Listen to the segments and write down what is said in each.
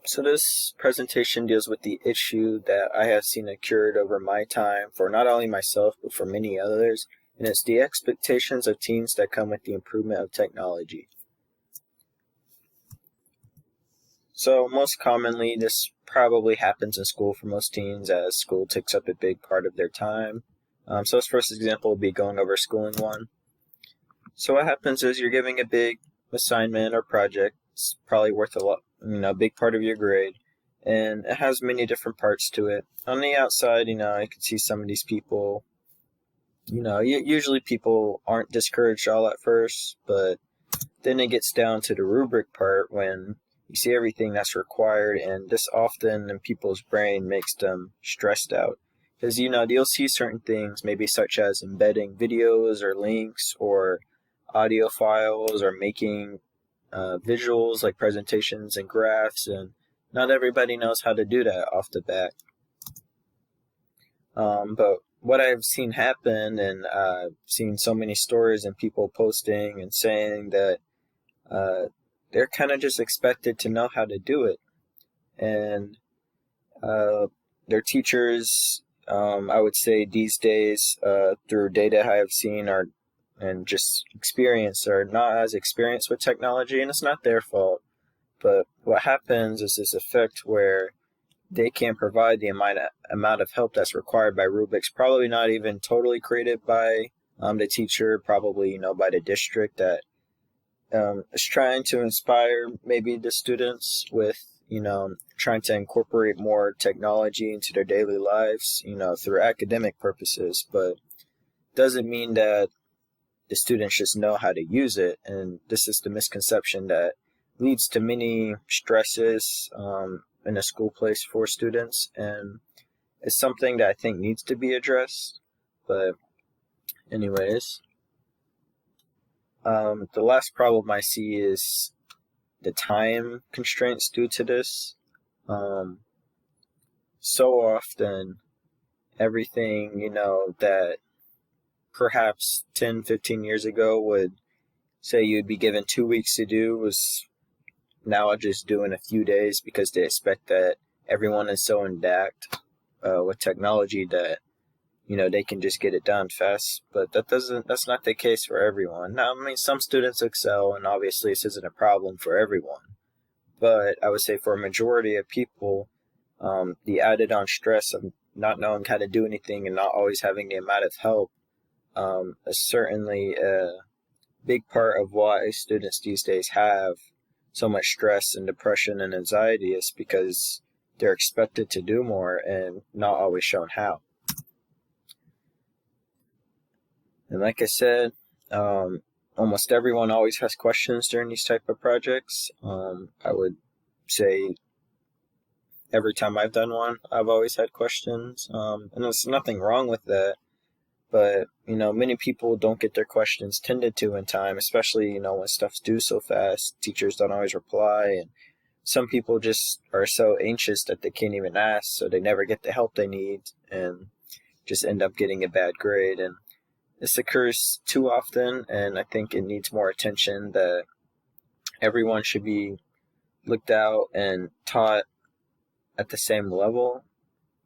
So this presentation deals with the issue that I have seen occurred over my time for not only myself but for many others, and it's the expectations of teens that come with the improvement of technology. So most commonly, this probably happens in school for most teens as school takes up a big part of their time. So this first example will be going over schooling one. So what happens is you're giving a big assignment or project. It's probably worth a lot, a big part of your grade, and it has many different parts to it. On the outside, you can see some of these people. Usually people aren't discouraged all at first, but then it gets down to the rubric part when you see everything that's required, and this often in people's brain makes them stressed out. Because, they'll see certain things, maybe such as embedding videos or links or audio files or making visuals like presentations and graphs, and not everybody knows how to do that off the bat. But what I've seen happen, and seen so many stories and people posting and saying that they're kind of just expected to know how to do it. And their teachers, I would say these days, through data I have seen, and just experience, are not as experienced with technology, and it's not their fault. But what happens is this effect where they can't provide the amount of help that's required by rubrics, probably not even totally created by the teacher, probably by the district that is trying to inspire maybe the students with trying to incorporate more technology into their daily lives through academic purposes, but doesn't mean that the students just know how to use it. And this is the misconception that leads to many stresses in a school place for students, and it's something that I think needs to be addressed. But anyways, the last problem I see is the time constraints due to this. So often everything that perhaps 10, 15 years ago would say you'd be given 2 weeks to do was now just do in a few days, because they expect that everyone is so intact with technology that they can just get it done fast. But that's not the case for everyone. Now, some students excel, and obviously this isn't a problem for everyone, but I would say for a majority of people, the added on stress of not knowing how to do anything and not always having the amount of help is certainly a big part of why students these days have so much stress and depression and anxiety, is because they're expected to do more and not always shown how. And like I said, almost everyone always has questions during these type of projects. I would say every time I've done one, I've always had questions, and there's nothing wrong with that. But, many people don't get their questions tended to in time, especially, when stuff's due so fast. Teachers don't always reply, and some people just are so anxious that they can't even ask, so they never get the help they need and just end up getting a bad grade. And this occurs too often, and I think it needs more attention, that everyone should be looked out and taught at the same level,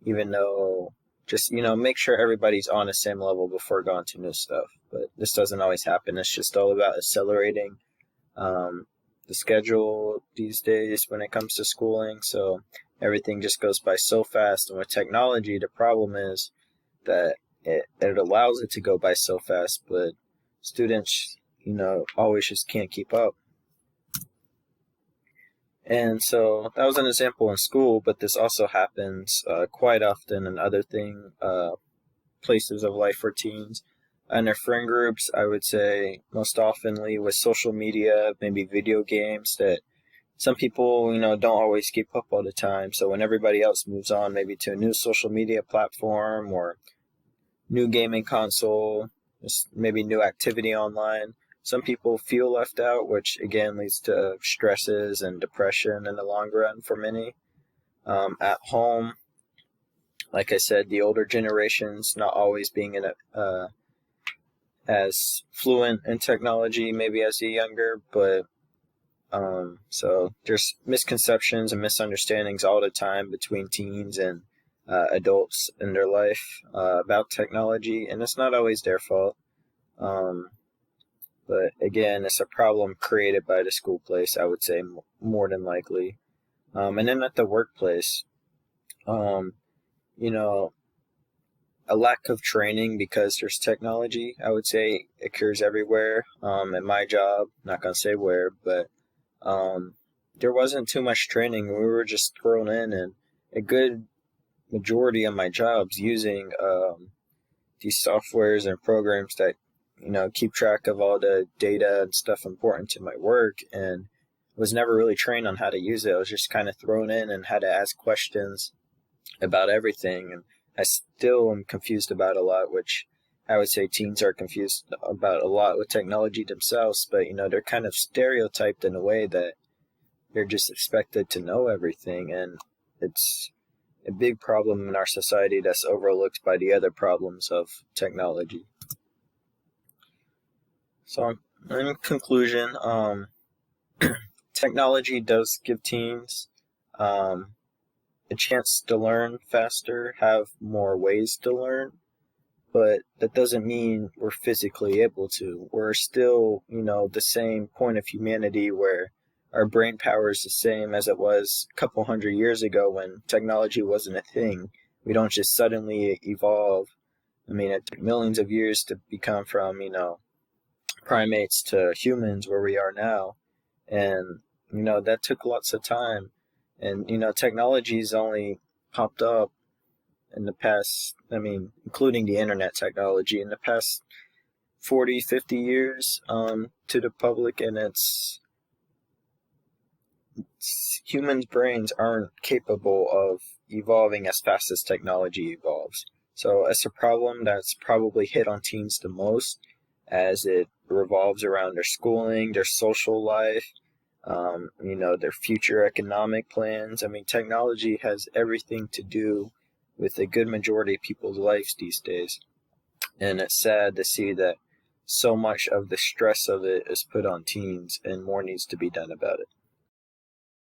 even though just, make sure everybody's on the same level before going to new stuff. But this doesn't always happen. It's just all about accelerating the schedule these days when it comes to schooling. So everything just goes by so fast. And with technology, the problem is that it allows it to go by so fast, but students, always just can't keep up. And so that was an example in school, but this also happens quite often in other places of life for teens. And their friend groups, I would say most oftenly with social media, maybe video games, that some people, don't always keep up all the time. So when everybody else moves on maybe to a new social media platform or new gaming console, just maybe new activity online, some people feel left out, which again leads to stresses and depression in the long run for many. At home, like I said, the older generations not always being as fluent in technology maybe as the younger, but So there's misconceptions and misunderstandings all the time between teens and adults in their life about technology, and it's not always their fault. Um, but again, it's a problem created by the school place, I would say, more than likely. And then at the workplace, um, you know, a lack of training because there's technology, I would say, occurs everywhere. At my job, not gonna say where, but um, there wasn't too much training. We were just thrown in, and a good majority of my jobs using these softwares and programs that keep track of all the data and stuff important to my work, and was never really trained on how to use it. I was just kind of thrown in and had to ask questions about everything, and I still am confused about a lot, which I would say teens are confused about a lot with technology themselves, but they're kind of stereotyped in a way that they're just expected to know everything, and it's a big problem in our society that's overlooked by the other problems of technology. So in conclusion, technology does give teens a chance to learn faster, have more ways to learn, but that doesn't mean we're physically able to. We're still, the same point of humanity where our brain power is the same as it was a couple hundred years ago when technology wasn't a thing. We don't just suddenly evolve. I mean, it took millions of years to become from, primates to humans where we are now. And, that took lots of time. And, technology's only popped up in the past, including the internet technology, in the past 40, 50 years to the public, and humans' brains aren't capable of evolving as fast as technology evolves. So it's a problem that's probably hit on teens the most, as it revolves around their schooling, their social life, their future economic plans. Technology has everything to do with a good majority of people's lives these days. And it's sad to see that so much of the stress of it is put on teens, and more needs to be done about it.